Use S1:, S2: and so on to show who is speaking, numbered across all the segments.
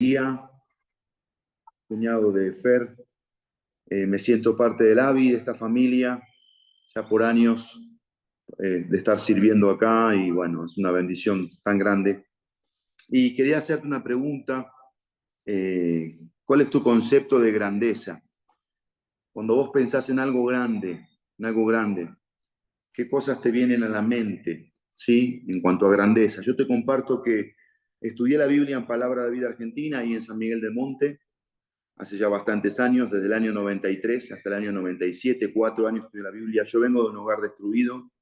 S1: Día, cuñado de Fer, me siento parte del AVI, de esta familia, ya por años de estar sirviendo acá y bueno, es una bendición tan grande. Y quería hacerte una pregunta, ¿cuál es tu concepto de grandeza? Cuando vos pensás en algo grande, ¿qué cosas te vienen a la mente, sí, en cuanto a grandeza? Yo te comparto que estudié la Biblia en Palabra de Vida Argentina y en San Miguel del Monte, hace ya bastantes años, desde el año 93 hasta el año 97, 4 años estudié la Biblia. Yo vengo de un hogar destruido,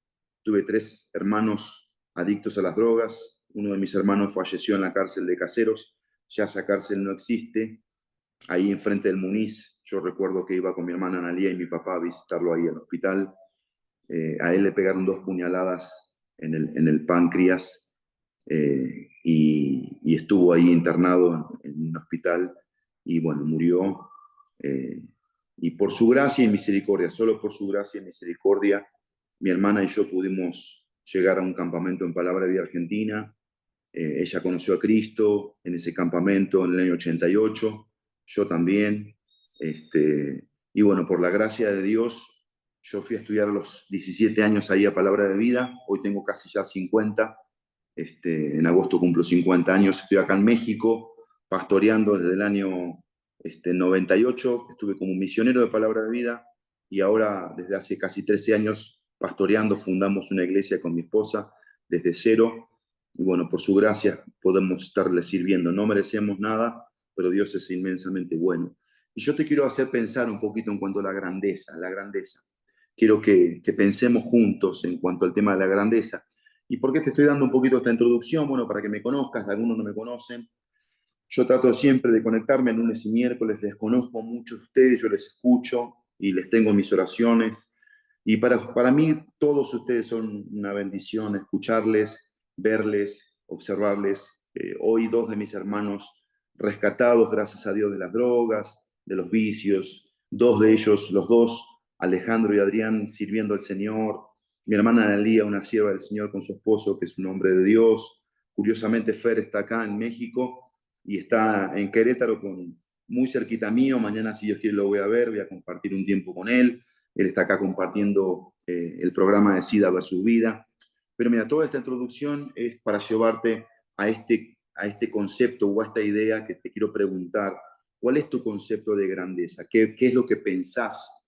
S1: tuve 3 hermanos adictos a las drogas, uno de mis hermanos falleció en la cárcel de Caseros, ya esa cárcel no existe, ahí enfrente del Muniz. Yo recuerdo que iba con mi hermana Analia y mi papá a visitarlo ahí al hospital. A él le pegaron 2 puñaladas en el páncreas, y estuvo ahí internado en un hospital y bueno, murió. eh, y por su gracia y misericordia, solo por su gracia y misericordia, mi hermana y yo pudimos llegar a un campamento en Palabra de Vida Argentina. Ella conoció a Cristo en ese campamento en el año 88, yo también. Y bueno, por la gracia de Dios, yo fui a estudiar a los 17 años ahí a Palabra de Vida, hoy tengo casi ya 50. En agosto cumplo 50 años, estoy acá en México, pastoreando desde el año 98, estuve como misionero de Palabra de Vida y ahora desde hace casi 13 años pastoreando, fundamos una iglesia con mi esposa desde cero. Y bueno, por su gracia podemos estarle sirviendo. No merecemos nada, pero Dios es inmensamente bueno. Y yo te quiero hacer pensar un poquito en cuanto a la grandeza, la grandeza. Quiero que pensemos juntos en cuanto al tema de la grandeza. ¿Y por qué te estoy dando un poquito esta introducción? Bueno, para que me conozcas, algunos no me conocen. Yo trato siempre de conectarme lunes y miércoles, les conozco a muchos de ustedes, yo les escucho y les tengo mis oraciones. Y para mí todos ustedes son una bendición escucharles, verles, observarles. Hoy 2 de mis hermanos rescatados, gracias a Dios, de las drogas, de los vicios, 2 de ellos, los dos, Alejandro y Adrián, sirviendo al Señor. Mi hermana Analía, una sierva del Señor con su esposo, que es un hombre de Dios. Curiosamente, Fer está acá en México y está en Querétaro, muy cerquita mío. Mañana, si Dios quiere, lo voy a ver, voy a compartir un tiempo con él. Él está acá compartiendo el programa de SIDA versus Vida. Pero mira, toda esta introducción es para llevarte a este concepto o a esta idea que te quiero preguntar. ¿Cuál es tu concepto de grandeza? ¿Qué es lo que pensás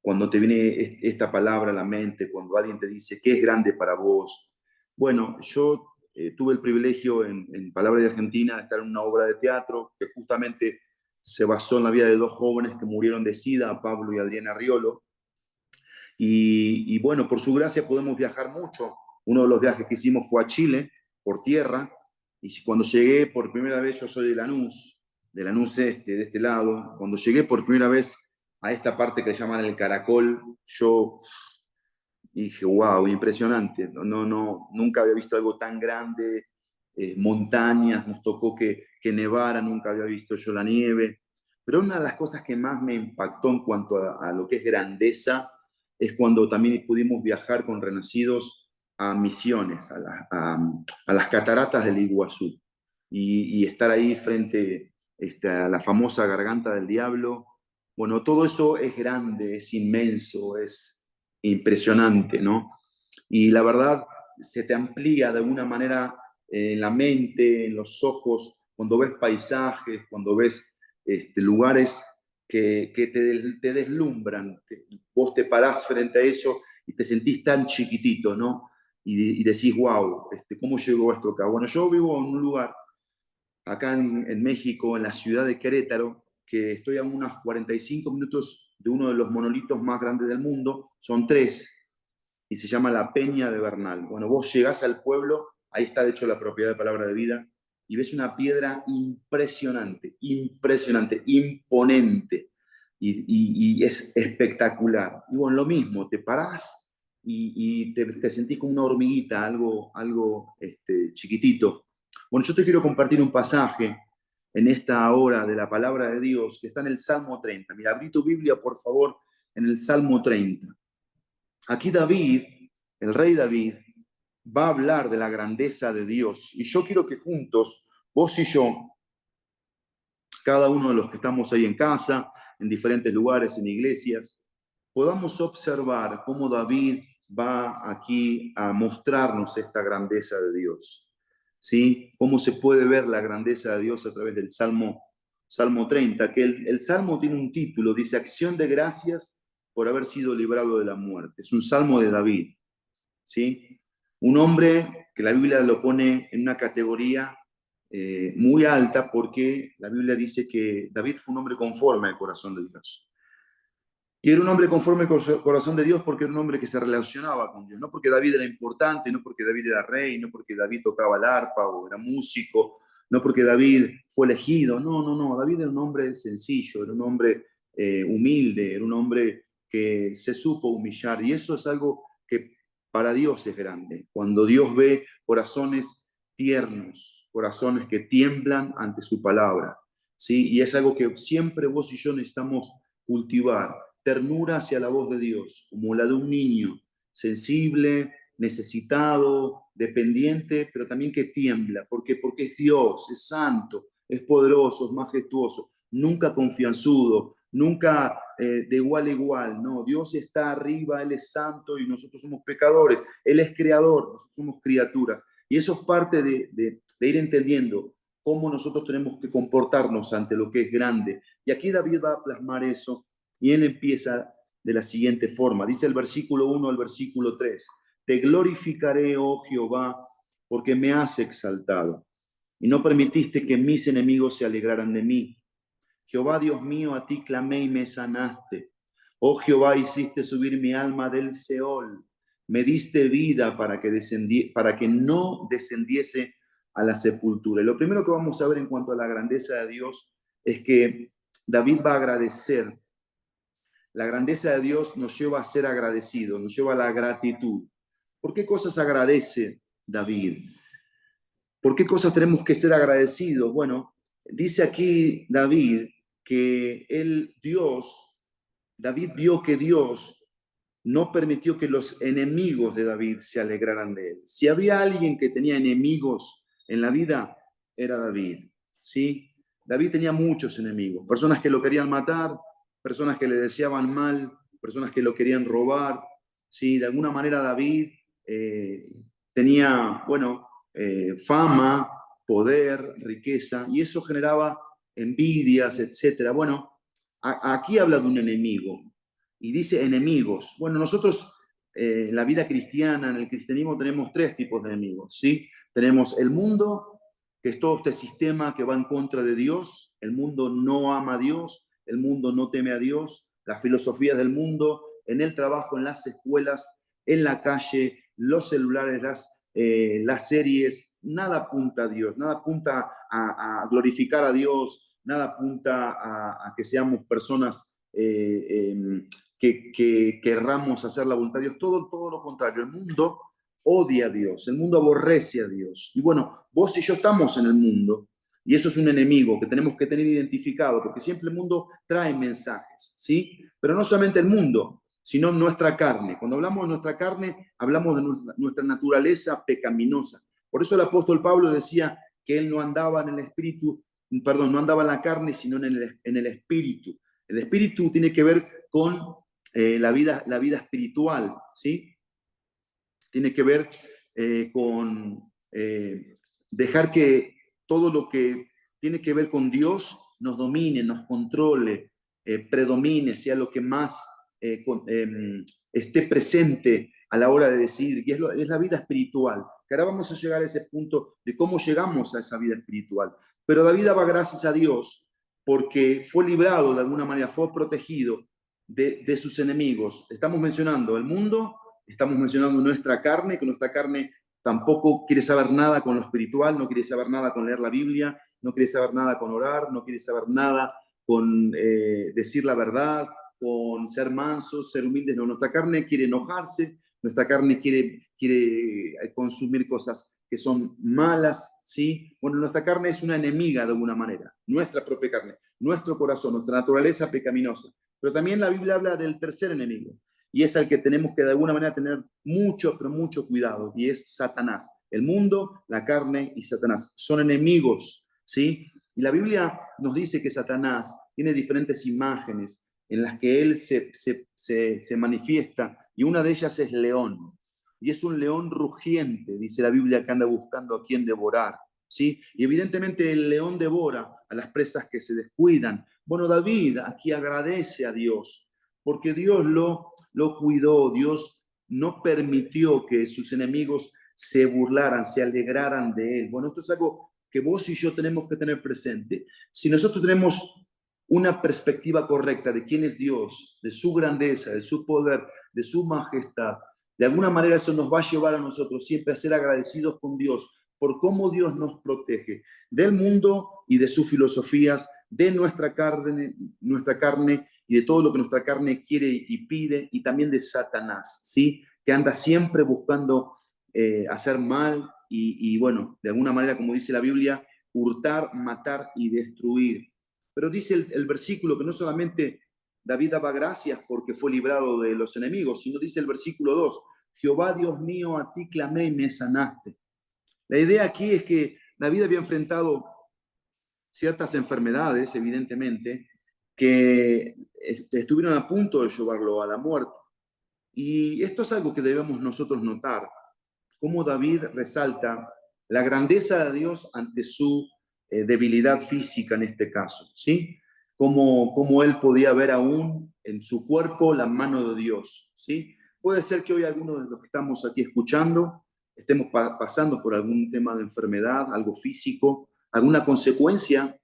S1: cuando te viene esta palabra a la mente, cuando alguien te dice qué es grande para vos? Bueno, yo tuve el privilegio en Palabra de Argentina de estar en una obra de teatro que justamente se basó en la vida de 2 jóvenes que murieron de SIDA, Pablo y Adriana Riolo. Y bueno, por su gracia podemos viajar mucho. Uno de los viajes que hicimos fue a Chile por tierra. Y cuando llegué por primera vez, yo soy de Lanús de este lado. Cuando llegué por primera vez a esta parte que llaman el Caracol, yo dije, wow, impresionante. No, no, no, nunca había visto algo tan grande. Montañas, nos tocó que nevara, nunca había visto yo la nieve. Pero una de las cosas que más me impactó en cuanto a lo que es grandeza es cuando también pudimos viajar con Renacidos a Misiones, a las cataratas del Iguazú, y estar ahí frente a la famosa Garganta del Diablo. Bueno, todo eso es grande, es inmenso, es impresionante, ¿no? Y la verdad, se te amplía de alguna manera en la mente, en los ojos, cuando ves paisajes, cuando ves lugares que te deslumbran. Vos te parás frente a eso y te sentís tan chiquitito, ¿no? Y decís, wow, ¿cómo llegó esto acá? Bueno, yo vivo en un lugar acá en México, en la ciudad de Querétaro, que estoy a unos 45 minutos de uno de los monolitos más grandes del mundo. Son 3 y se llama la Peña de Bernal. Bueno, vos llegás al pueblo, ahí está de hecho la propiedad de Palabra de Vida, y ves una piedra impresionante, impresionante, imponente, y es espectacular. Y bueno, lo mismo, te parás y te sentís como una hormiguita, algo chiquitito. Bueno, yo te quiero compartir un pasaje en esta hora de la palabra de Dios que está en el Salmo 30. Mira, abrí tu Biblia, por favor, en el Salmo 30. Aquí David, el rey David, va a hablar de la grandeza de Dios. Y yo quiero que juntos, vos y yo, cada uno de los que estamos ahí en casa, en diferentes lugares, en iglesias, podamos observar cómo David va aquí a mostrarnos esta grandeza de Dios. ¿Sí? Cómo se puede ver la grandeza de Dios a través del Salmo 30, que el Salmo tiene un título, dice Acción de gracias por haber sido librado de la muerte. Es un Salmo de David, ¿sí? Un hombre que la Biblia lo pone en una categoría muy alta, porque la Biblia dice que David fue un hombre conforme al corazón de Dios. Y era un hombre conforme con el corazón de Dios porque era un hombre que se relacionaba con Dios. No porque David era importante, no porque David era rey, no porque David tocaba el arpa o era músico, no porque David fue elegido. No, no, no. David era un hombre sencillo, era un hombre humilde, era un hombre que se supo humillar. Y eso es algo que para Dios es grande. Cuando Dios ve corazones tiernos, corazones que tiemblan ante su palabra, ¿sí? Y es algo que siempre vos y yo necesitamos cultivar. Ternura hacia la voz de Dios, como la de un niño, sensible, necesitado, dependiente, pero también que tiembla. ¿Por qué? Porque es Dios, es santo, es poderoso, es majestuoso, nunca confianzudo, nunca de igual a igual. No, Dios está arriba, Él es santo y nosotros somos pecadores. Él es creador, nosotros somos criaturas. Y eso es parte de ir entendiendo cómo nosotros tenemos que comportarnos ante lo que es grande. Y aquí David va a plasmar eso. Y él empieza de la siguiente forma. Dice el versículo 1 al versículo 3. Te glorificaré, oh Jehová, porque me has exaltado y no permitiste que mis enemigos se alegraran de mí. Jehová, Dios mío, a ti clamé y me sanaste. Oh Jehová, hiciste subir mi alma del Seol. Me diste vida para que no descendiese a la sepultura. Y lo primero que vamos a ver en cuanto a la grandeza de Dios es que David va a agradecer. La grandeza de Dios nos lleva a ser agradecidos, nos lleva a la gratitud. ¿Por qué cosas agradece David? ¿Por qué cosas tenemos que ser agradecidos? Bueno, dice aquí David que David vio que Dios no permitió que los enemigos de David se alegraran de él. Si había alguien que tenía enemigos en la vida, era David, ¿sí? David tenía muchos enemigos, personas que lo querían matar, personas que le deseaban mal, personas que lo querían robar, ¿sí? De alguna manera David tenía, bueno, fama, poder, riqueza, y eso generaba envidias, etcétera. Bueno, aquí habla de un enemigo, y dice enemigos. Bueno, nosotros en la vida cristiana, en el cristianismo, tenemos tres tipos de enemigos, ¿sí? Tenemos el mundo, que es todo este sistema que va en contra de Dios. El mundo no ama a Dios, el mundo no teme a Dios, las filosofías del mundo, en el trabajo, en las escuelas, en la calle, los celulares, las series, nada apunta a Dios, nada apunta a glorificar a Dios, nada apunta a que seamos personas que querramos hacer la voluntad de Dios. Todo lo contrario. El mundo odia a Dios, el mundo aborrece a Dios. Y bueno, vos y yo estamos en el mundo, y eso es un enemigo que tenemos que tener identificado, porque siempre el mundo trae mensajes, ¿sí? Pero no solamente el mundo, sino nuestra carne. Cuando hablamos de nuestra carne, hablamos de nuestra naturaleza pecaminosa. Por eso el apóstol Pablo decía que él no andaba en el espíritu, perdón, no andaba en la carne, sino en el espíritu. El espíritu tiene que ver con la vida espiritual, ¿sí? Tiene que ver con dejar que todo lo que tiene que ver con Dios nos domine, nos controle, predomine, sea lo que más esté presente a la hora de decidir, y es la vida espiritual. Que ahora vamos a llegar a ese punto de cómo llegamos a esa vida espiritual. Pero David daba gracias a Dios porque fue librado de alguna manera, fue protegido de sus enemigos. Estamos mencionando el mundo, estamos mencionando nuestra carne, que nuestra carne tampoco quiere saber nada con lo espiritual, no quiere saber nada con leer la Biblia, no quiere saber nada con orar, no quiere saber nada con decir la verdad, con ser mansos, ser humildes. No, nuestra carne quiere enojarse, nuestra carne quiere consumir cosas que son malas, ¿sí? Bueno, nuestra carne es una enemiga de alguna manera, nuestra propia carne, nuestro corazón, nuestra naturaleza pecaminosa. Pero también la Biblia habla del tercer enemigo, y es al que tenemos que de alguna manera tener mucho, pero mucho cuidado, y es Satanás. El mundo, la carne y Satanás son enemigos, ¿sí? Y la Biblia nos dice que Satanás tiene diferentes imágenes en las que él se manifiesta, y una de ellas es león. Y es un león rugiente, dice la Biblia, que anda buscando a quien devorar, ¿sí? Y evidentemente el león devora a las presas que se descuidan. Bueno, David aquí agradece a Dios, porque Dios lo cuidó, Dios no permitió que sus enemigos se burlaran, se alegraran de él. Bueno, esto es algo que vos y yo tenemos que tener presente. Si nosotros tenemos una perspectiva correcta de quién es Dios, de su grandeza, de su poder, de su majestad, de alguna manera eso nos va a llevar a nosotros siempre a ser agradecidos con Dios por cómo Dios nos protege del mundo y de sus filosofías, de nuestra carne y de todo lo que nuestra carne quiere y pide, y también de Satanás, ¿sí? Que anda siempre buscando hacer mal y, bueno, de alguna manera, como dice la Biblia, hurtar, matar y destruir. Pero dice el versículo que no solamente David daba gracias porque fue librado de los enemigos, sino dice el versículo 2, Jehová Dios mío, a ti clamé y me sanaste. La idea aquí es que David había enfrentado ciertas enfermedades, evidentemente, que estuvieron a punto de llevarlo a la muerte. Y esto es algo que debemos nosotros notar, cómo David resalta la grandeza de Dios ante su debilidad física en este caso, ¿sí? Cómo él podía ver aún en su cuerpo la mano de Dios, ¿sí? Puede ser que hoy algunos de los que estamos aquí escuchando estemos pasando por algún tema de enfermedad, algo físico, alguna consecuencia,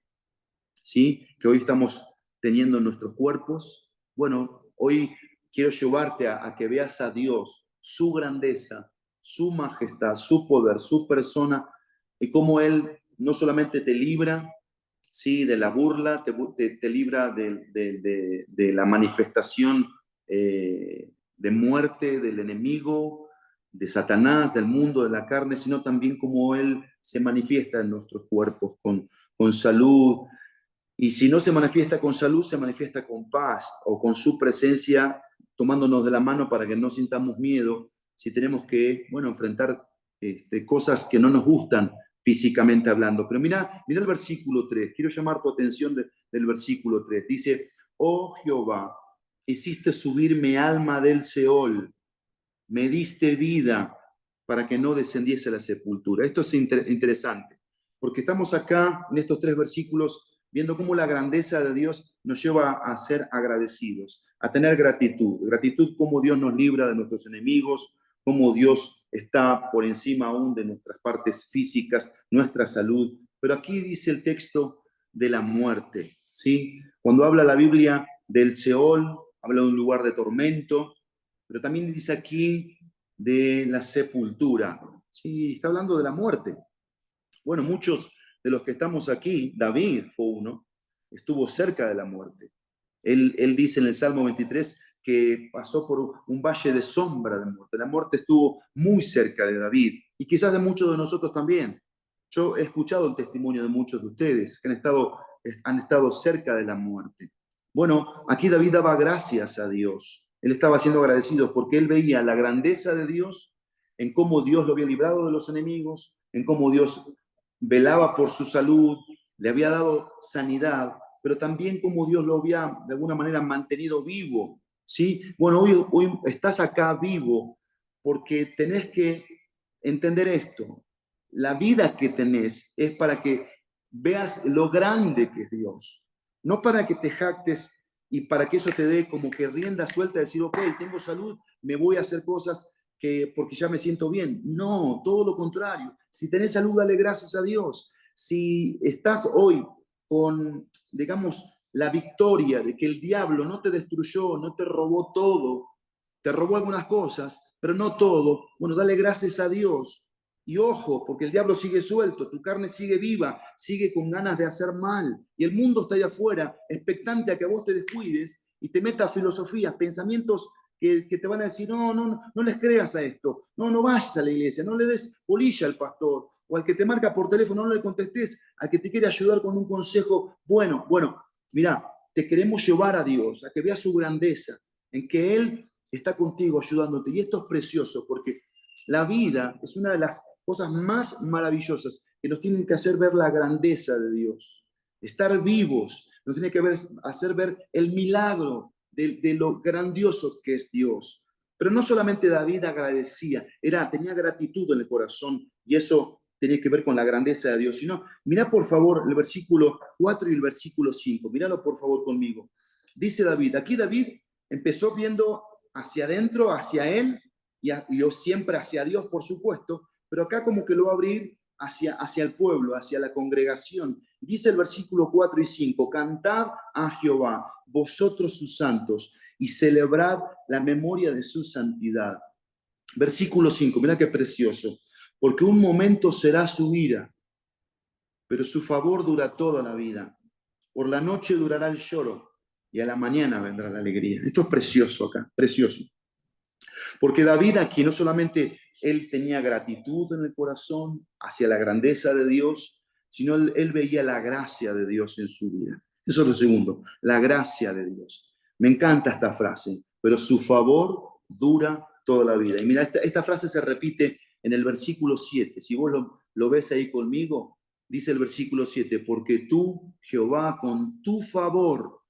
S1: ¿sí? Que hoy estamos teniendo en nuestros cuerpos. Bueno, hoy quiero llevarte a que veas a Dios, su grandeza, su majestad, su poder, su persona, y cómo Él no solamente te libra, ¿sí? De la burla, te libra de la manifestación de muerte del enemigo, de Satanás, del mundo, de la carne, sino también cómo Él se manifiesta en nuestros cuerpos con salud. Y si no se manifiesta con salud, se manifiesta con paz o con su presencia, tomándonos de la mano para que no sintamos miedo si tenemos que, bueno, enfrentar cosas que no nos gustan físicamente hablando. Pero mira el versículo 3, quiero llamar tu atención del versículo 3. Dice, oh Jehová, hiciste subir mi alma del Seol, me diste vida para que no descendiese a la sepultura. Esto es interesante, porque estamos acá en estos 3 versículos viendo cómo la grandeza de Dios nos lleva a ser agradecidos, a tener gratitud. Gratitud como Dios nos libra de nuestros enemigos, cómo Dios está por encima aún de nuestras partes físicas, nuestra salud. Pero aquí dice el texto de la muerte, ¿sí? Cuando habla la Biblia del Seol, habla de un lugar de tormento, pero también dice aquí de la sepultura. Sí, está hablando de la muerte. Bueno, muchos de los que estamos aquí, David fue uno, estuvo cerca de la muerte. Él dice en el Salmo 23 que pasó por un valle de sombra de muerte. La muerte estuvo muy cerca de David y quizás de muchos de nosotros también. Yo he escuchado el testimonio de muchos de ustedes que han estado cerca de la muerte. Bueno, aquí David daba gracias a Dios. Él estaba siendo agradecido porque él veía la grandeza de Dios en cómo Dios lo había librado de los enemigos, en cómo Dios velaba por su salud, le había dado sanidad, pero también cómo Dios lo había de alguna manera mantenido vivo, ¿sí? Bueno, hoy estás acá vivo porque tenés que entender esto. La vida que tenés es para que veas lo grande que es Dios, no para que te jactes y para que eso te dé como que rienda suelta, decir, ok, tengo salud, me voy a hacer cosas porque ya me siento bien. No, todo lo contrario. Si tenés salud, dale gracias a Dios. Si estás hoy con, digamos, la victoria de que el diablo no te destruyó, no te robó todo, te robó algunas cosas, pero no todo, bueno, dale gracias a Dios. Y ojo, porque el diablo sigue suelto, tu carne sigue viva, sigue con ganas de hacer mal. Y el mundo está ahí afuera, expectante a que vos te descuides y te metas filosofías, pensamientos que te van a decir, no les creas a esto, no vayas a la iglesia, no le des bolilla al pastor, o al que te marca por teléfono, no le contestes, al que te quiere ayudar con un consejo. Bueno, mira, te queremos llevar a Dios, a que veas su grandeza, en que Él está contigo ayudándote. Y esto es precioso, porque la vida es una de las cosas más maravillosas que nos tienen que hacer ver la grandeza de Dios. Estar vivos nos tiene que hacer ver el milagro de lo grandioso que es Dios. Pero no solamente David agradecía, tenía gratitud en el corazón, y eso tenía que ver con la grandeza de Dios. Sino, mira por favor el versículo 4 y el versículo 5. Míralo por favor conmigo. Dice David, aquí David empezó viendo hacia adentro, hacia él, y yo siempre hacia Dios, por supuesto, pero acá como que lo va a abrir hacia el pueblo, hacia la congregación. Dice el versículo 4 y 5, cantad a Jehová, vosotros sus santos, y celebrad la memoria de su santidad. Versículo 5, mira qué precioso. Porque un momento será su ira, pero su favor dura toda la vida. Por la noche durará el lloro, y a la mañana vendrá la alegría. Esto es precioso acá, precioso. Porque David aquí no solamente él tenía gratitud en el corazón hacia la grandeza de Dios, sino él veía la gracia de Dios en su vida. Eso es lo segundo, la gracia de Dios. Me encanta esta frase, pero su favor dura toda la vida. Y mira, esta frase se repite en el versículo 7. Si vos lo ves ahí conmigo, dice el versículo 7, porque tú, Jehová, con tu favor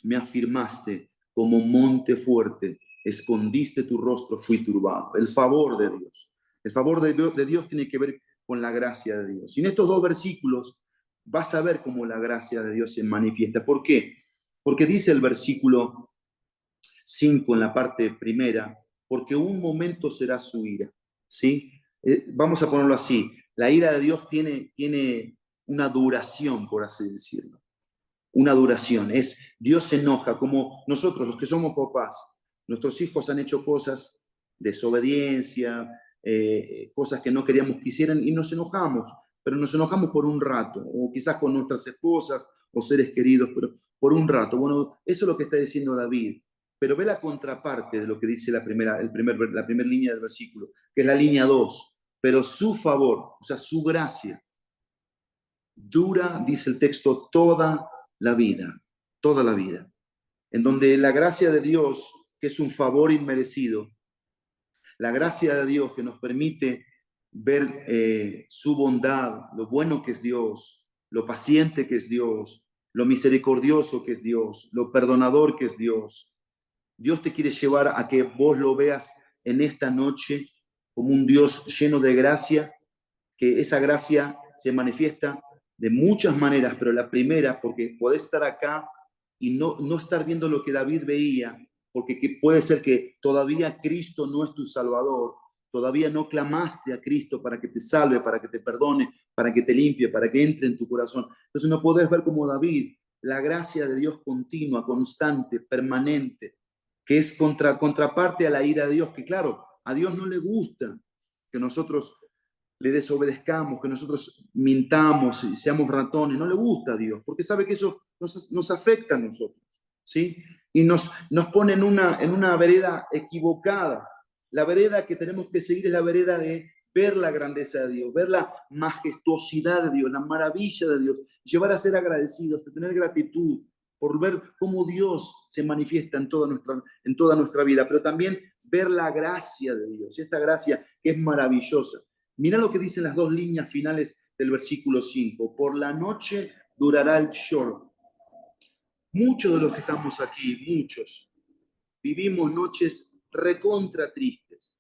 S1: me afirmaste como monte fuerte, escondiste tu rostro, fui turbado. El favor de Dios. El favor de Dios tiene que ver con la gracia de Dios. Y en estos dos versículos vas a ver cómo la gracia de Dios se manifiesta. ¿Por qué? Porque dice el versículo 5 en la parte primera, porque un momento será su ira. ¿Sí? Vamos a ponerlo así. La ira de Dios tiene una duración, por así decirlo. Una duración. Dios se enoja, como nosotros, los que somos papás. Nuestros hijos han hecho cosas, desobediencia, cosas que no queríamos que hicieran, y nos enojamos, pero nos enojamos por un rato, o quizás con nuestras esposas o seres queridos, pero por un rato. Bueno, eso es lo que está diciendo David. Pero ve la contraparte de lo que dice la primera línea del versículo, que es la línea 2. Pero su favor, o sea, su gracia, dura, dice el texto, toda la vida, en donde la gracia de Dios, que es un favor inmerecido, la gracia de Dios que nos permite ver su bondad, lo bueno que es Dios, lo paciente que es Dios, lo misericordioso que es Dios, lo perdonador que es Dios. Dios te quiere llevar a que vos lo veas en esta noche como un Dios lleno de gracia, que esa gracia se manifiesta de muchas maneras, pero la primera, porque podés estar acá y no estar viendo lo que David veía, porque puede ser que todavía Cristo no es tu Salvador, todavía no clamaste a Cristo para que te salve, para que te perdone, para que te limpie, para que entre en tu corazón. Entonces no podés ver como David la gracia de Dios continua, constante, permanente, que es contraparte a la ira de Dios, que claro, a Dios no le gusta que nosotros le desobedezcamos, que nosotros mintamos y seamos ratones. No le gusta a Dios, porque sabe que eso nos afecta a nosotros, ¿sí? Y nos pone en una vereda equivocada. La vereda que tenemos que seguir es la vereda de ver la grandeza de Dios, ver la majestuosidad de Dios, la maravilla de Dios, llevar a ser agradecidos, a tener gratitud por ver cómo Dios se manifiesta en toda nuestra vida, pero también ver la gracia de Dios, esta gracia que es maravillosa. Mira lo que dicen las dos líneas finales del versículo 5. Por la noche durará el lloro. Muchos de los que estamos aquí, muchos, vivimos noches recontra tristes,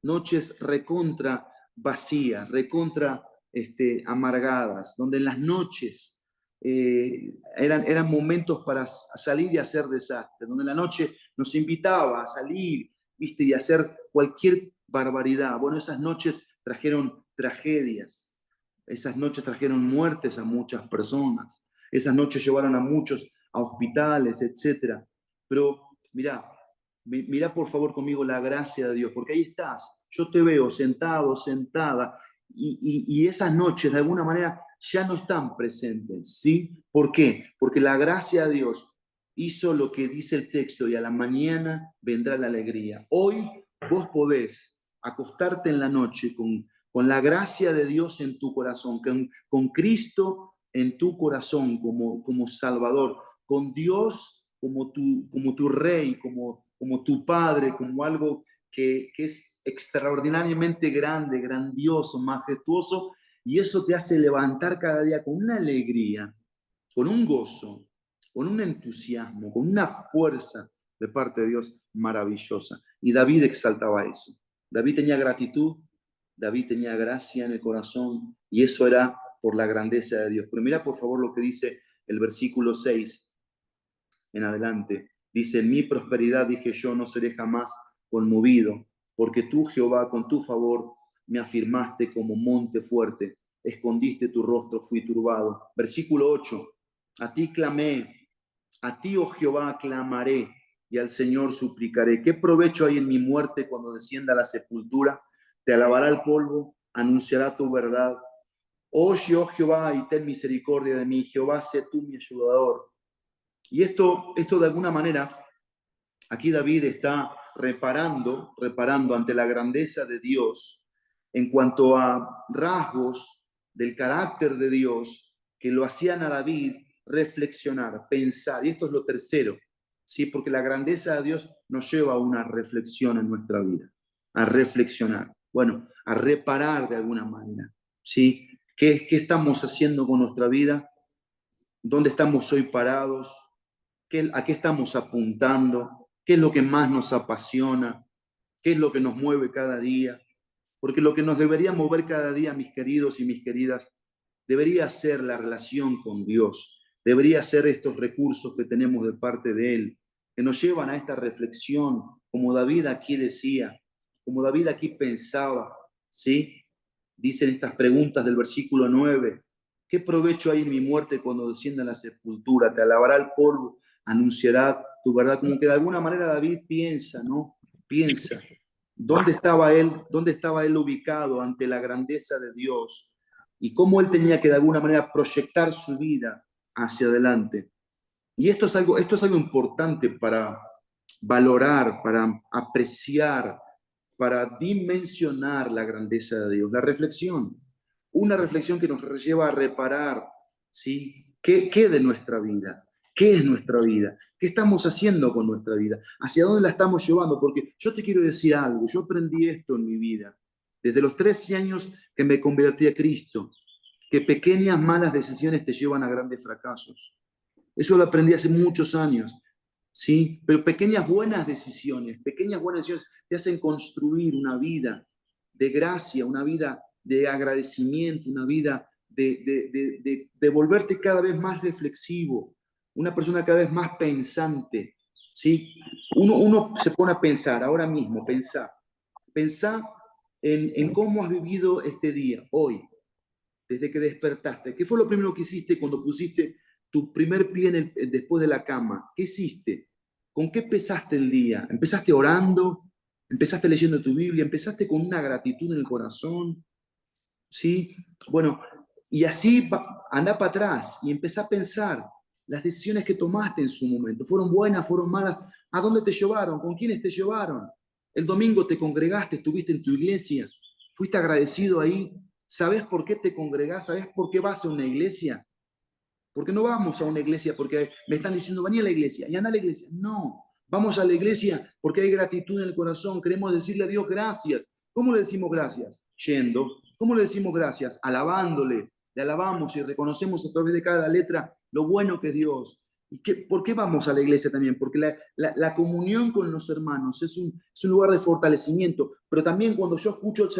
S1: noches recontra vacías, recontra amargadas, donde en las noches eran momentos para salir y hacer desastre, donde en la noche nos invitaba a salir, ¿viste? Y hacer cualquier barbaridad. Bueno, esas noches trajeron tragedias, esas noches trajeron muertes a muchas personas, esas noches llevaron a muchos a hospitales, etc. Pero mira por favor conmigo la gracia de Dios, porque ahí estás, yo te veo sentado, sentada, y esas noches de alguna manera ya no están presentes, ¿sí? ¿Por qué? Porque la gracia de Dios hizo lo que dice el texto, y a la mañana vendrá la alegría. Hoy vos podés acostarte en la noche con la gracia de Dios en tu corazón, con Cristo en tu corazón como Salvador, con Dios como tu Rey, como tu Padre, como algo que es extraordinariamente grande, grandioso, majestuoso, y eso te hace levantar cada día con una alegría con un gozo, con un entusiasmo, con una fuerza de parte de Dios maravillosa. Y David exaltaba eso. David tenía gratitud, David tenía gracia en el corazón, y eso era por la grandeza de Dios. Pero mira por favor lo que dice el versículo 6 en adelante. Dice: en mi prosperidad dije yo, no seré jamás conmovido, porque tú, Jehová, con tu favor me afirmaste como monte fuerte, escondiste tu rostro, fui turbado. Versículo 8, a ti clamé, a ti, oh Jehová, clamaré, y al Señor suplicaré. ¿Qué provecho hay en mi muerte cuando descienda a la sepultura? Te alabará el polvo, anunciará tu verdad. Oye, oh Jehová, y ten misericordia de mí. Jehová, sé tú mi ayudador. Y esto de alguna manera, aquí David está reparando ante la grandeza de Dios en cuanto a rasgos del carácter de Dios que lo hacían a David reflexionar, pensar. Y esto es lo tercero, ¿sí? Porque la grandeza de Dios nos lleva a una reflexión en nuestra vida, a reflexionar, bueno, a reparar de alguna manera, ¿sí? ¿Qué estamos haciendo con nuestra vida? ¿Dónde estamos hoy parados? ¿A qué estamos apuntando? ¿Qué es lo que más nos apasiona? ¿Qué es lo que nos mueve cada día? Porque lo que nos debería mover cada día, mis queridos y mis queridas, debería ser la relación con Dios, debería ser estos recursos que tenemos de parte de Él, que nos llevan a esta reflexión, como David aquí decía, como David aquí pensaba, ¿sí? Dicen estas preguntas del versículo 9: ¿qué provecho hay en mi muerte cuando descienda a la sepultura? Te alabará el polvo, anunciará tu verdad. Como que de alguna manera David piensa, ¿no? Piensa, ¿dónde estaba él ubicado ante la grandeza de Dios? Y cómo él tenía que de alguna manera proyectar su vida hacia adelante. Y esto es algo importante para valorar, para apreciar, para dimensionar la grandeza de Dios. La reflexión, una reflexión que nos lleva a reparar, ¿sí? ¿Qué de nuestra vida? ¿Qué es nuestra vida? ¿Qué estamos haciendo con nuestra vida? ¿Hacia dónde la estamos llevando? Porque yo te quiero decir algo, yo aprendí esto en mi vida, desde los 13 años que me convertí a Cristo, que pequeñas malas decisiones te llevan a grandes fracasos. Eso lo aprendí hace muchos años, ¿sí? Pero pequeñas buenas decisiones te hacen construir una vida de gracia, una vida de agradecimiento, una vida de volverte cada vez más reflexivo, una persona cada vez más pensante, ¿sí? Uno se pone a pensar ahora mismo, pensá en cómo has vivido este día, hoy, desde que despertaste. ¿Qué fue lo primero que hiciste cuando pusiste tu primer pie después de la cama? ¿Qué hiciste? ¿Con qué empezaste el día? ¿Empezaste orando? ¿Empezaste leyendo tu Biblia? ¿Empezaste con una gratitud en el corazón? ¿Sí? Bueno, y así anda para atrás y empezá a pensar las decisiones que tomaste en su momento. ¿Fueron buenas? ¿Fueron malas? ¿A dónde te llevaron? ¿Con quiénes te llevaron? El domingo te congregaste, estuviste en tu iglesia, fuiste agradecido ahí. ¿Sabes por qué te congregás? ¿Sabes por qué vas a una iglesia? Porque no vamos a una iglesia porque me están diciendo, vení a la iglesia y anda a la iglesia. No, vamos a la iglesia porque hay gratitud en el corazón. Queremos decirle a Dios gracias. ¿Cómo le decimos gracias? Yendo. ¿Cómo le decimos gracias? Alabándole. Le alabamos y reconocemos a través de cada letra lo bueno que es Dios. ¿Por qué vamos a la iglesia también? Porque la comunión con los hermanos es un lugar de fortalecimiento, pero también cuando yo escucho el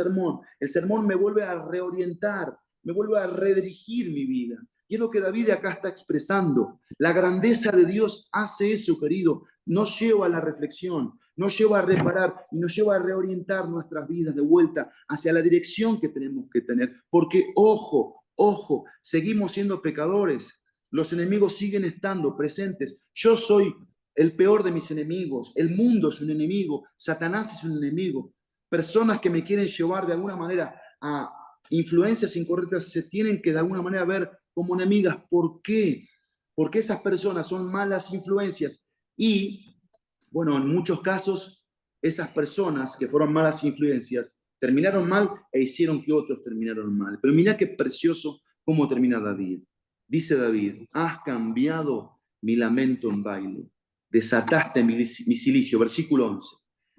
S1: sermón me vuelve a reorientar, me vuelve a redirigir mi vida. Y es lo que David acá está expresando. La grandeza de Dios hace eso, querido. Nos lleva a la reflexión, nos lleva a reparar y nos lleva a reorientar nuestras vidas de vuelta hacia la dirección que tenemos que tener. Porque, ojo, seguimos siendo pecadores. Los enemigos siguen estando presentes. Yo soy el peor de mis enemigos. El mundo es un enemigo. Satanás es un enemigo. Personas que me quieren llevar de alguna manera a influencias incorrectas se tienen que de alguna manera ver como enemigas. ¿Por qué? Porque esas personas son malas influencias y, bueno, en muchos casos, esas personas que fueron malas influencias terminaron mal e hicieron que otros terminaron mal. Pero mira qué precioso cómo termina David. Dice David, has cambiado mi lamento en baile, desataste mi cilicio, versículo 11,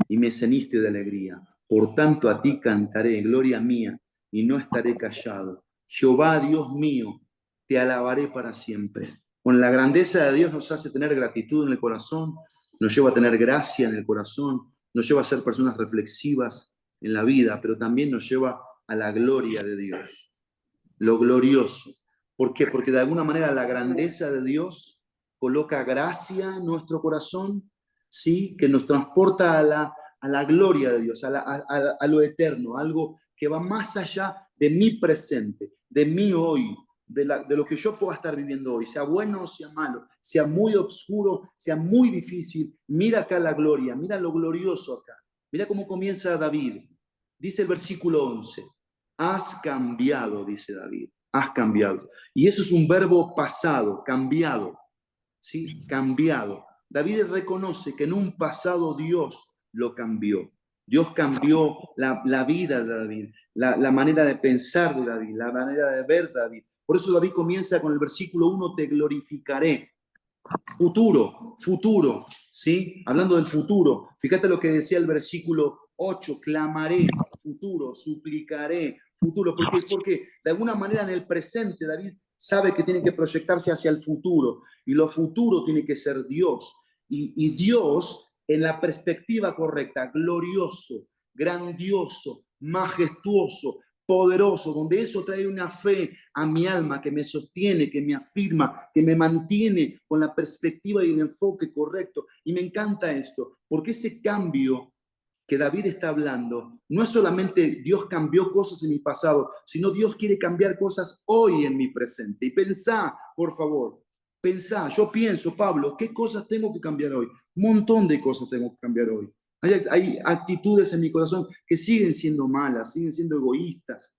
S1: y me ceniste de alegría. Por tanto a ti cantaré, gloria mía, y no estaré callado. Jehová, Dios mío, te alabaré para siempre. Bueno, la grandeza de Dios nos hace tener gratitud en el corazón, nos lleva a tener gracia en el corazón, nos lleva a ser personas reflexivas en la vida, pero también nos lleva a la gloria de Dios, lo glorioso. ¿Por qué? Porque de alguna manera la grandeza de Dios coloca gracia en nuestro corazón, ¿sí? Que nos transporta a la gloria de Dios, a lo eterno, algo que va más allá de mi presente, de mi hoy, de lo que yo pueda estar viviendo hoy, sea bueno o sea malo, sea muy oscuro, sea muy difícil. Mira acá la gloria, mira lo glorioso acá. Mira cómo comienza David. Dice el versículo 11, has cambiado, dice David, has cambiado. Y eso es un verbo pasado, cambiado, ¿sí? Cambiado. David reconoce que en un pasado Dios lo cambió. Dios cambió la vida de David, la manera de pensar de David, la manera de ver de David. Por eso David comienza con el versículo 1, te glorificaré. Futuro, futuro, ¿sí? Hablando del futuro. Fíjate lo que decía el versículo 8, clamaré, futuro, suplicaré, futuro. ¿Por qué? Porque de alguna manera en el presente David sabe que tiene que proyectarse hacia el futuro y lo futuro tiene que ser Dios. Y Dios en la perspectiva correcta, glorioso, grandioso, majestuoso, poderoso, donde eso trae una fe a mi alma que me sostiene, que me afirma, que me mantiene con la perspectiva y el enfoque correcto. Y me encanta esto, porque ese cambio que David está hablando, no es solamente Dios cambió cosas en mi pasado, sino Dios quiere cambiar cosas hoy en mi presente. Y pensá, por favor, pensá, yo pienso, Pablo, ¿qué cosas tengo que cambiar hoy? Un montón de cosas tengo que cambiar hoy. Hay actitudes en mi corazón que siguen siendo malas, siguen siendo egoístas,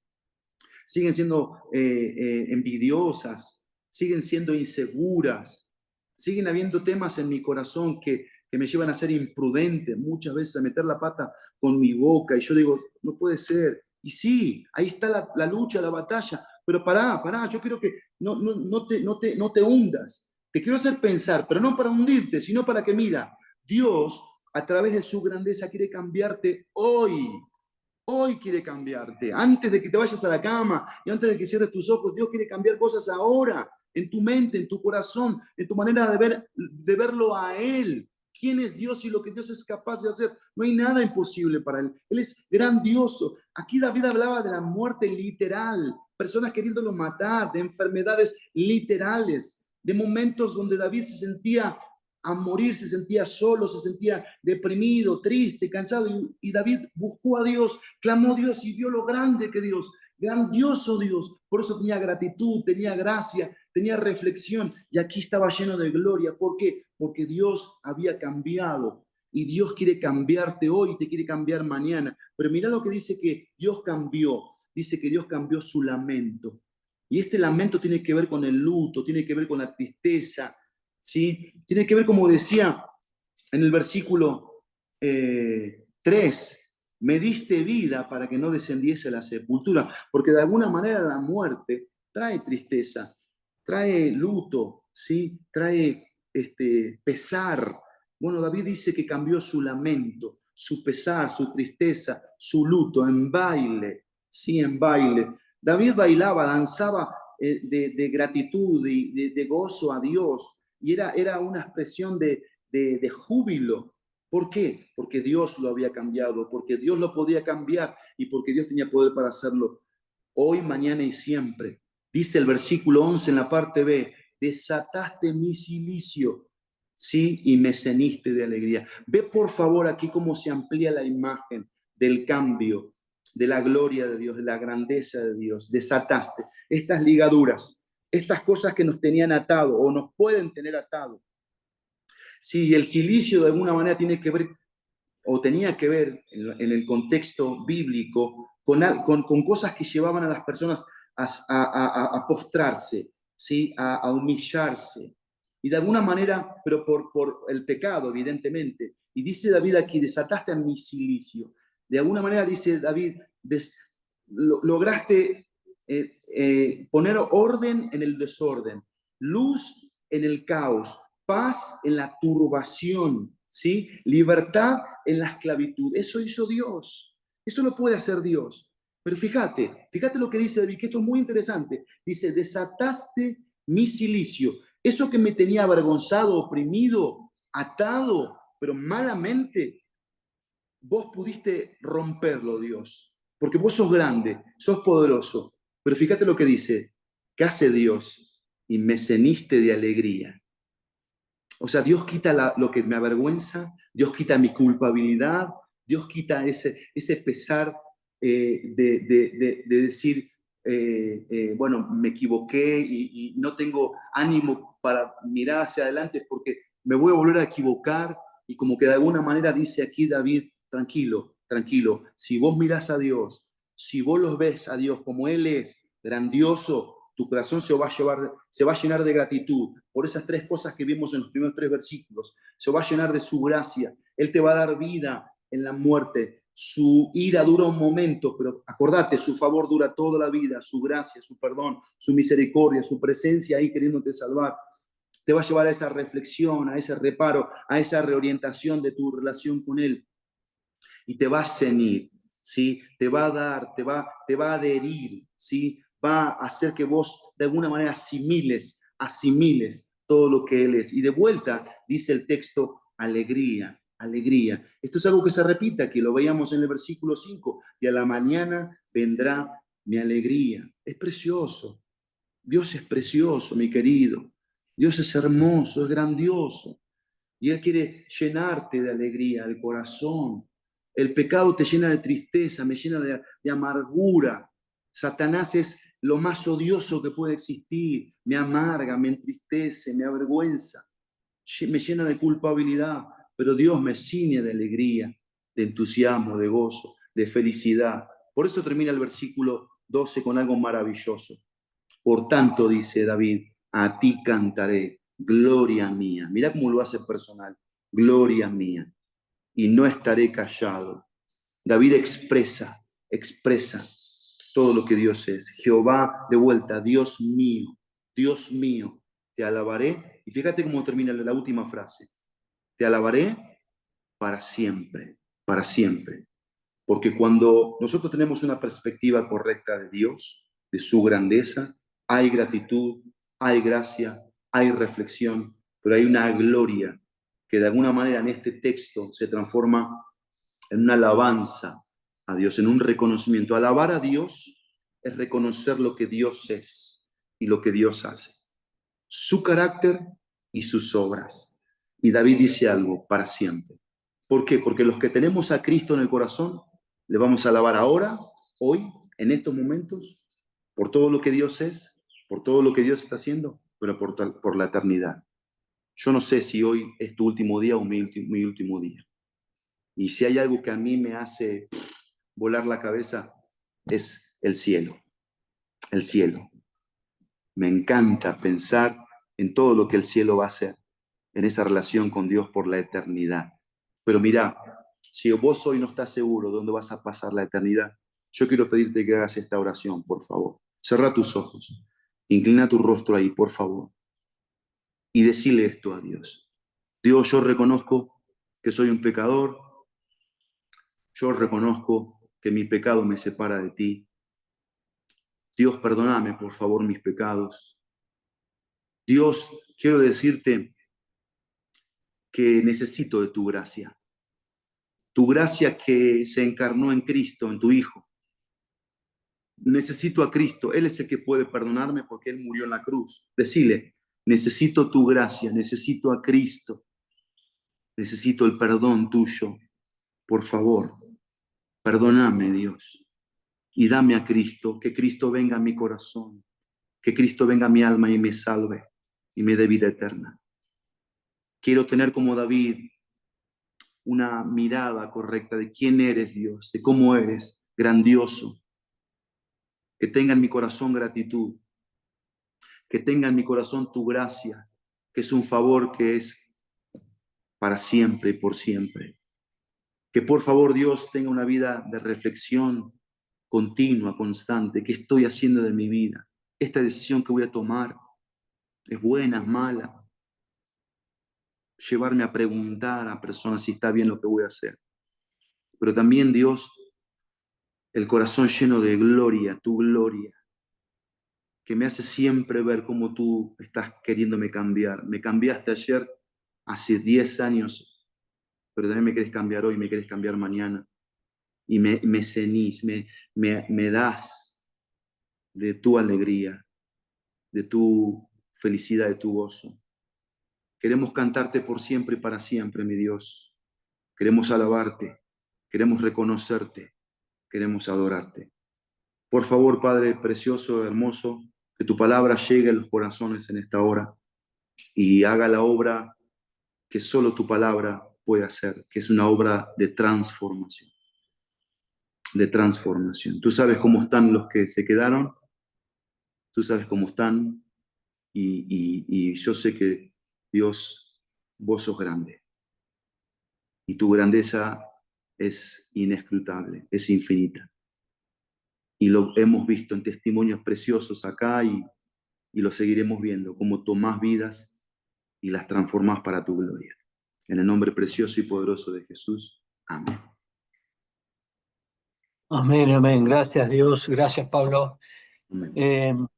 S1: siguen siendo envidiosas, siguen siendo inseguras, siguen habiendo temas en mi corazón que me llevan a ser imprudente, muchas veces a meter la pata con mi boca, y yo digo, no puede ser. Y sí, ahí está la lucha, la batalla, pero pará, yo quiero que no te hundas, te quiero hacer pensar, pero no para hundirte, sino para que, mira, Dios, a través de su grandeza, quiere cambiarte hoy. Hoy quiere cambiarte. Antes de que te vayas a la cama y antes de que cierres tus ojos, Dios quiere cambiar cosas ahora, en tu mente, en tu corazón, en tu manera de verlo a Él. ¿Quién es Dios y lo que Dios es capaz de hacer? No hay nada imposible para Él. Él es grandioso. Aquí David hablaba de la muerte literal, personas queriéndolo matar, de enfermedades literales, de momentos donde David se sentía a morir, se sentía solo, se sentía deprimido, triste, cansado, y David buscó a Dios, clamó a Dios y vio lo grande que Dios, grandioso Dios, por eso tenía gratitud, tenía gracia, tenía reflexión, y aquí estaba lleno de gloria. ¿Por qué? Porque Dios había cambiado, y Dios quiere cambiarte hoy, te quiere cambiar mañana, pero mira lo que dice que Dios cambió, dice que Dios cambió su lamento, y este lamento tiene que ver con el luto, tiene que ver con la tristeza, ¿sí? Tiene que ver, como decía en el versículo 3, me diste vida para que no descendiese a la sepultura, porque de alguna manera la muerte trae tristeza, trae luto, ¿sí? Trae pesar. Bueno, David dice que cambió su lamento, su pesar, su tristeza, su luto en baile, sí, en baile. David bailaba, danzaba de gratitud y de gozo a Dios, y era una expresión de júbilo. ¿Por qué? Porque Dios lo había cambiado, porque Dios lo podía cambiar y porque Dios tenía poder para hacerlo hoy, mañana y siempre. Dice el versículo 11 en la parte B, desataste mi cilicio, ¿sí? Y me ceniste de alegría. Ve por favor aquí cómo se amplía la imagen del cambio, de la gloria de Dios, de la grandeza de Dios. Desataste estas ligaduras, estas cosas que nos tenían atado o nos pueden tener atado. Sí, el cilicio de alguna manera tiene que ver o tenía que ver en el contexto bíblico con cosas que llevaban a las personas a postrarse, ¿sí? A humillarse. Y de alguna manera, pero por el pecado, evidentemente. Y dice David aquí, desataste a mi cilicio. De alguna manera, dice David, lograste poner orden en el desorden, luz en el caos, paz en la turbación, ¿sí? Libertad en la esclavitud. Eso hizo Dios. Eso lo puede hacer Dios. Pero fíjate lo que dice David, que esto es muy interesante. Dice, desataste mi cilicio. Eso que me tenía avergonzado, oprimido, atado, pero malamente, vos pudiste romperlo, Dios, porque vos sos grande, sos poderoso. Pero fíjate lo que dice, ¿qué hace Dios? Y me ceniste de alegría. O sea, Dios quita lo que me avergüenza, Dios quita mi culpabilidad, Dios quita ese pesar de decir, bueno, me equivoqué y no tengo ánimo para mirar hacia adelante porque me voy a volver a equivocar. Y como que de alguna manera dice aquí David, tranquilo, tranquilo, si vos mirás a Dios, si vos los ves a Dios como Él es, grandioso, tu corazón se va a llenar de gratitud por esas tres cosas que vimos en los primeros tres versículos. Se va a llenar de su gracia. Él te va a dar vida en la muerte. Su ira dura un momento, pero acordate, su favor dura toda la vida, su gracia, su perdón, su misericordia, su presencia ahí queriéndote salvar. Te va a llevar a esa reflexión, a ese reparo, a esa reorientación de tu relación con Él. Y te va a cenir, ¿sí? Te va a dar, te va a adherir, ¿sí? Va a hacer que vos de alguna manera asimiles todo lo que Él es. Y de vuelta dice el texto, alegría, alegría. Esto es algo que se repite aquí, lo veíamos en el versículo 5, y a la mañana vendrá mi alegría. Es precioso. Dios es precioso, mi querido. Dios es hermoso, es grandioso. Y Él quiere llenarte de alegría, el corazón. El pecado te llena de tristeza, me llena de amargura. Satanás es lo más odioso que puede existir. Me amarga, me entristece, me avergüenza, me llena de culpabilidad. Pero Dios me ciñe de alegría, de entusiasmo, de gozo, de felicidad. Por eso termina el versículo 12 con algo maravilloso. Por tanto, dice David, a ti cantaré, gloria mía. Mira cómo lo hace personal, gloria mía. Y no estaré callado. David expresa todo lo que Dios es. Jehová, de vuelta, Dios mío, te alabaré. Y fíjate cómo termina la última frase. Te alabaré para siempre, para siempre. Porque cuando nosotros tenemos una perspectiva correcta de Dios, de su grandeza, hay gratitud, hay gracia, hay reflexión, pero hay una gloria que de alguna manera en este texto se transforma en una alabanza a Dios, en un reconocimiento. Alabar a Dios es reconocer lo que Dios es y lo que Dios hace, su carácter y sus obras. Y David dice algo, para siempre. ¿Por qué? Porque los que tenemos a Cristo en el corazón, le vamos a alabar ahora, hoy, en estos momentos, por todo lo que Dios es, por todo lo que Dios está haciendo, pero por la eternidad. Yo no sé si hoy es tu último día o mi último día. Y si hay algo que a mí me hace volar la cabeza, es el cielo. El cielo. Me encanta pensar en todo lo que el cielo va a hacer, en esa relación con Dios por la eternidad. Pero mira, si vos hoy no estás seguro de dónde vas a pasar la eternidad, yo quiero pedirte que hagas esta oración, por favor. Cerra tus ojos, inclina tu rostro ahí, por favor, y decile esto a Dios. Dios, yo reconozco que soy un pecador, yo reconozco que mi pecado me separa de ti. Dios, perdóname, por favor, mis pecados. Dios, quiero decirte que necesito de tu gracia que se encarnó en Cristo, en tu Hijo. Necesito a Cristo, Él es el que puede perdonarme porque Él murió en la cruz. Decile, necesito tu gracia, necesito a Cristo, necesito el perdón tuyo. Por favor, perdóname, Dios, y dame a Cristo, que Cristo venga a mi corazón, que Cristo venga a mi alma y me salve y me dé vida eterna. Quiero tener como David una mirada correcta de quién eres, Dios, de cómo eres grandioso. Que tenga en mi corazón gratitud, que tenga en mi corazón tu gracia, que es un favor que es para siempre y por siempre. Que por favor Dios tenga una vida de reflexión continua, constante. ¿Qué estoy haciendo de mi vida? Esta decisión que voy a tomar, ¿es buena, es mala? Llevarme a preguntar a personas si está bien lo que voy a hacer. Pero también Dios, el corazón lleno de gloria, tu gloria. que me hace siempre ver cómo tú estás queriéndome cambiar. Me cambiaste ayer, hace 10 años, pero también me querés cambiar hoy, me querés cambiar mañana. Y me cenís, me das de tu alegría, de tu felicidad, de tu gozo. Queremos cantarte por siempre y para siempre, mi Dios. Queremos alabarte, queremos reconocerte, queremos adorarte. Por favor, Padre precioso, hermoso, que tu palabra llegue a los corazones en esta hora y haga la obra que solo tu palabra puede hacer, que es una obra de transformación, de transformación. Tú sabes cómo están los que se quedaron, tú sabes cómo están y yo sé que Dios, vos sos grande y tu grandeza es inescrutable, es infinita. Y lo hemos visto en testimonios preciosos acá y lo seguiremos viendo, cómo tomás vidas y las transformás para tu gloria. En el nombre precioso y poderoso de Jesús. Amén.
S2: Amén, amén. Gracias Dios, gracias Pablo.
S1: Amén.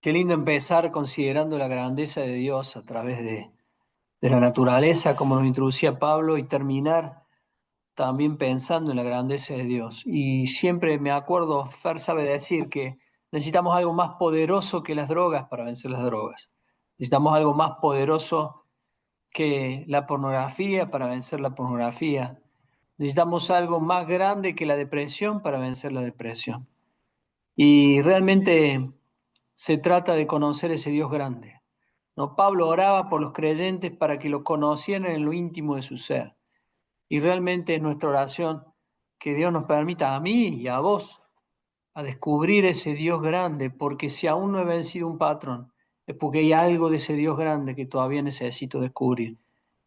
S2: Qué lindo empezar considerando la grandeza de Dios a través de la naturaleza, como nos introducía Pablo, y terminar también pensando en la grandeza de Dios. Y siempre me acuerdo, Fer sabe decir que necesitamos algo más poderoso que las drogas para vencer las drogas. Necesitamos algo más poderoso que la pornografía para vencer la pornografía. Necesitamos algo más grande que la depresión para vencer la depresión. Y realmente se trata de conocer ese Dios grande, ¿no? Pablo oraba por los creyentes para que lo conocieran en lo íntimo de su ser. Y realmente es nuestra oración que Dios nos permita a mí y a vos a descubrir ese Dios grande, porque si aún no he vencido un patrón, es porque hay algo de ese Dios grande que todavía necesito descubrir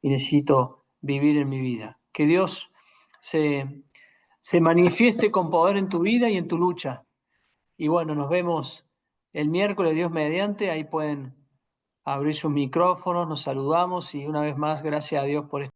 S2: y necesito vivir en mi vida. Que Dios se manifieste con poder en tu vida y en tu lucha. Y bueno, nos vemos el miércoles, Dios mediante, ahí pueden abrir sus micrófonos, nos saludamos y una vez más, gracias a Dios por esto.